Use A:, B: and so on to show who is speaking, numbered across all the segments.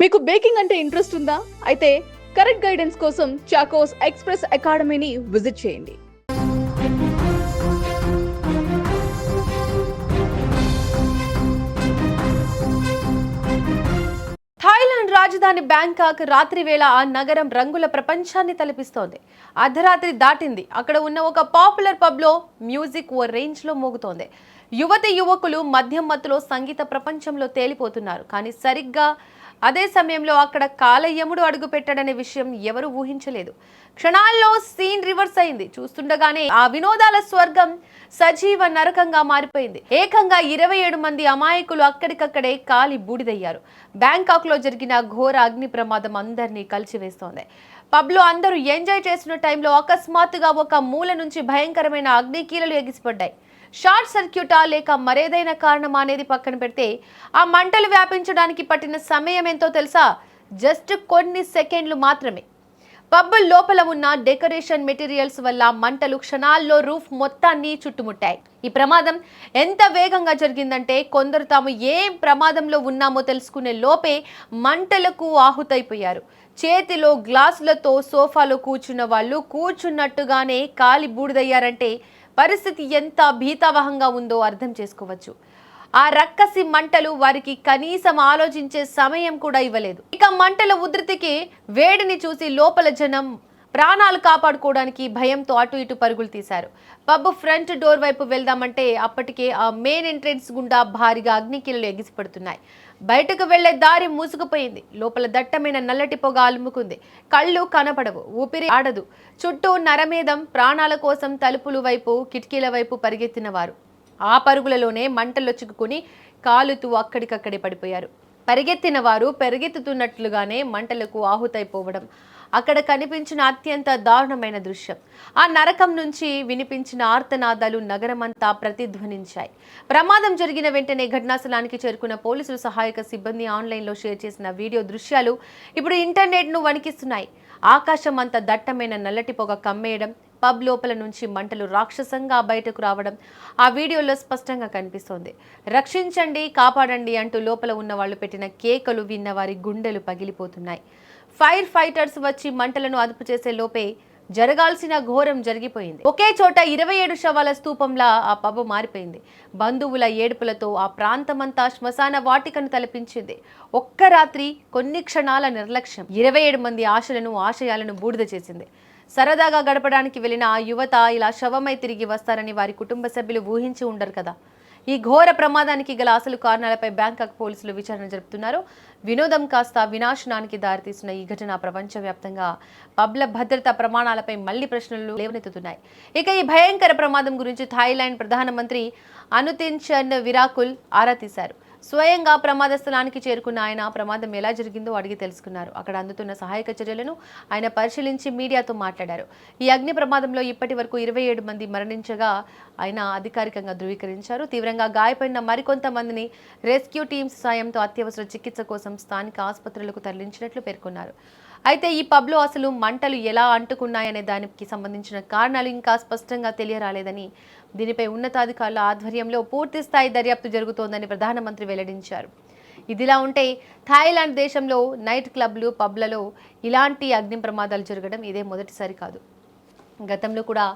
A: మీకు బేకింగ్ అంటే ఇంట్రెస్ట్ ఉందా? అయితే కరెక్ట్ గైడెన్స్ కోసం చాకోస్ ఎక్స్‌ప్రెస్ అకాడమీని విజిట్ చేయండి.
B: థాయిలాండ్ రాజధాని బ్యాంకాక్ రాత్రి వేళ ఆ నగరం రంగుల ప్రపంచాన్ని తలపిస్తోంది. అర్ధరాత్రి దాటింది. అక్కడ ఉన్న ఒక పాపులర్ పబ్లో మ్యూజిక్ ఓ రేంజ్లో మోగుతోంది. యువతి యువకులు మద్యం మత్తులో సంగీత ప్రపంచంలో తేలిపోతున్నారు. కానీ సరిగ్గా అదే సమయంలో అక్కడ కాలయముడు అడుగు పెట్టడనే విషయం ఎవరు ఊహించలేదు. క్షణాల్లో సీన్ రివర్స్ అయింది. చూస్తుండగానే ఆ వినోదాల స్వర్గం సజీవ నరకంగా మారిపోయింది. ఏకంగా 27 మంది అమాయకులు అక్కడికక్కడే కాలి బూడిదయ్యారు. బ్యాంకాక్ లో జరిగిన ఘోర అగ్ని ప్రమాదం అందరినీ కలిచివేస్తోంది. పబ్లో అందరూ ఎంజాయ్ చేస్తున్న టైంలో అకస్మాత్తుగా ఒక మూల నుంచి భయంకరమైన అగ్నికీలలు ఎగిసిపడ్డాయి. షార్ట్ సర్క్యూటా లేక మరేదైనా కారణమా అనేది పక్కన పెడితే ఆ మంటలు వ్యాపించడానికి పట్టిన సమయం ఎంతో తెలుసా? జస్ట్ కొన్ని సెకండ్లు మాత్రమే. పబ్ లోపల ఉన్న డెకరేషన్ మెటీరియల్స్ వల్ల మంటలు క్షణాల్లో రూఫ్ మొత్తాన్ని చుట్టుముట్టాయి. ఈ ప్రమాదం ఎంత వేగంగా జరిగిందంటే కొందరు తాము ఏం ప్రమాదంలో ఉన్నామో తెలుసుకునే లోపే మంటలకు ఆహుతైపోయారు. చేతిలో గ్లాసులతో సోఫాలో కూర్చున్న వాళ్ళు కూర్చున్నట్టుగానే కాలి బూడిదయ్యారంటే పరిస్థితి ఎంత భీతావహంగా ఉందో అర్థం చేసుకోవచ్చు. ఆ రక్కసి మంటలు వారికి కనీసం ఆలోచించే సమయం కూడా ఇవ్వలేదు. ఇక మంటల ఉధృతికి వేడిని చూసి లోపల జనం ప్రాణాలు కాపాడుకోవడానికి భయంతో అటు ఇటు పరుగులు తీశారు. పబ్ ఫ్రంట్ డోర్ వైపు వెళ్దామంటే అప్పటికే ఆ మెయిన్ ఎంట్రెన్స్ గుండా భారీగా అగ్నికీలలు ఎగిసిపడుతున్నాయి. బయటకు వెళ్లే దారి మూసుకుపోయింది. లోపల దట్టమైన నల్లటి పొగ అలుముకుంది. కళ్ళు కనపడవు, ఊపిరి ఆడదు. చుట్టూ నరమేధం. ప్రాణాల కోసం తలుపుల వైపు కిటికీల వైపు పరిగెత్తిన వారు ఆ పరుగులలోనే మంటల్లో చిక్కుకుని కాలుతూ అక్కడికక్కడే పడిపోయారు. పరిగెత్తిన వారు పరిగెత్తుతున్నట్లుగానే మంటలకు ఆహుతైపోవడం అక్కడ కనిపించిన అత్యంత దారుణమైన దృశ్యం. ఆ నరకం నుంచి వినిపించిన ఆర్తనాదాలు నగరమంతా ప్రతిధ్వనించాయి. ప్రమాదం జరిగిన వెంటనే ఘటనాస్థలానికి చేరుకున్న పోలీసులు, సహాయక సిబ్బంది ఆన్లైన్లో షేర్ చేసిన వీడియో దృశ్యాలు ఇప్పుడు ఇంటర్నెట్ను వణికిస్తున్నాయి. ఆకాశం అంత దట్టమైన నల్లటి పొగ కమ్మేయడం, పబ్ లోపల నుంచి మంటలు రాక్షసంగా బయటకు రావడం ఆ వీడియోలో స్పష్టంగా కనిపిస్తోంది. రక్షించండి, కాపాడండి అంటూ లోపల ఉన్న వాళ్ళు పెట్టిన కేకలు విన్న వారి గుండెలు పగిలిపోతున్నాయి. ఫైర్ ఫైటర్స్ వచ్చి మంటలను అదుపు చేసే లోపే జరగాల్సిన ఘోరం జరిగిపోయింది. ఒకే చోట 27 శవాల స్తూపంలా ఆ పబ్ మారిపోయింది. బంధువుల ఏడుపులతో ఆ ప్రాంతమంతా శ్మశాన వాటికను తలపించింది. ఒక్క రాత్రి కొన్ని క్షణాల నిర్లక్ష్యం 27 మంది ఆశలను, ఆశయాలను బూడిద చేసింది. సరదాగా గడపడానికి వెళ్లిన ఆ యువత ఇలా శవమై తిరిగి వస్తారని వారి కుటుంబ సభ్యులు ఊహించి ఉండరు కదా. ఈ ఘోర ప్రమాదానికి గల అసలు కారణాలపై బ్యాంకాక్ పోలీసులు విచారణ జరుపుతున్నారు. వినోదం కాస్త వినాశనానికి దారితీసిన ఈ ఘటన ప్రపంచవ్యాప్తంగా పబ్ల భద్రతా ప్రమాణాలపై మళ్లీ ప్రశ్నలు లేవనెత్తుతున్నాయి. ఇక ఈ భయంకర ప్రమాదం గురించి థాయిలాండ్ ప్రధానమంత్రి అనుతిన్ చన్ విరాకుల్ ఆరా తీశారు. స్వయంగా ప్రమాద స్థలానికి చేరుకున్న ఆయన ప్రమాదం ఎలా జరిగిందో అడిగి తెలుసుకున్నారు. అక్కడ అందుతున్న సహాయక చర్యలను ఆయన పరిశీలించి మీడియాతో మాట్లాడారు. ఈ అగ్ని ప్రమాదంలో ఇప్పటి వరకు 27 మంది మరణించగా ఆయన అధికారికంగా ధృవీకరించారు. తీవ్రంగా గాయపడిన మరికొంతమందిని రెస్క్యూ టీమ్స్ సాయంతో అత్యవసర చికిత్స కోసం స్థానిక ఆసుపత్రులకు తరలించినట్లు పేర్కొన్నారు. అయితే ఈ పబ్లో అసలు మంటలు ఎలా అంటుకున్నాయనే దానికి సంబంధించిన కారణాలు ఇంకా స్పష్టంగా తెలియరాలేదని, దీనిపై ఉన్నతాధికారుల ఆధ్వర్యంలో పూర్తి స్థాయి దర్యాప్తు జరుగుతోందని ప్రధానమంత్రి వెల్లడించారు. ఇదిలా ఉంటే థాయిలాండ్ దేశంలో నైట్ క్లబ్లు, పబ్లలో ఇలాంటి అగ్ని ప్రమాదాలు జరగడం ఇదే మొదటిసారి కాదు. గతంలో కూడా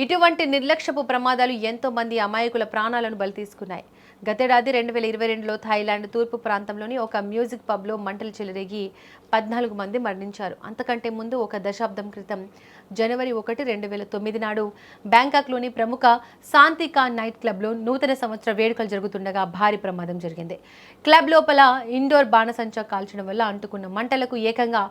B: ఇటువంటి నిర్లక్ష్యపు ప్రమాదాలు ఎంతో మంది అమాయకుల ప్రాణాలను బలి తీసుకున్నాయి. గతేడాది 2022లో థాయిలాండ్ తూర్పు ప్రాంతంలోని ఒక మ్యూజిక్ పబ్లో మంటలు చెలరేగి 14 మంది మరణించారు. అంతకంటే ముందు ఒక దశాబ్దం క్రితం జనవరి 1, 2009 నాడు బ్యాంకాక్లోని ప్రముఖ శాంతికా నైట్ క్లబ్లో నూతన సంవత్సర వేడుకలు జరుగుతుండగా భారీ ప్రమాదం జరిగింది. క్లబ్ లోపల ఇండోర్ బాణసంచా కాల్చడం వల్ల అంటుకున్న మంటలకు ఏకంగా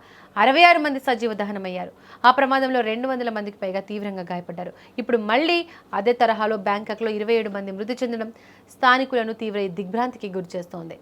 B: 66 మంది సజీవ దహనమయ్యారు. ఆ ప్రమాదంలో 200 మందికి పైగా తీవ్రంగా గాయపడ్డారు. ఇప్పుడు మళ్లీ అదే తరహాలో బ్యాంకాక్లో 27 మంది మృతి చెందడం స్థానికులను తీవ్ర దిగ్భ్రాంతికి గురి చేస్తోంది.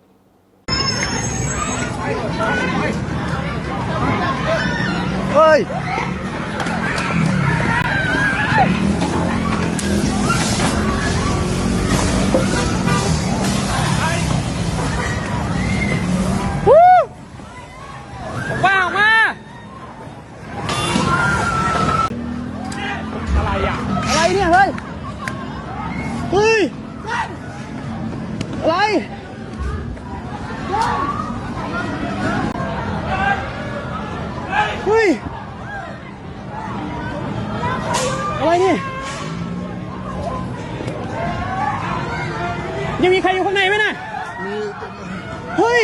C: ยังมีใครอยู่ข้างในไหมน่ะเฮ้ย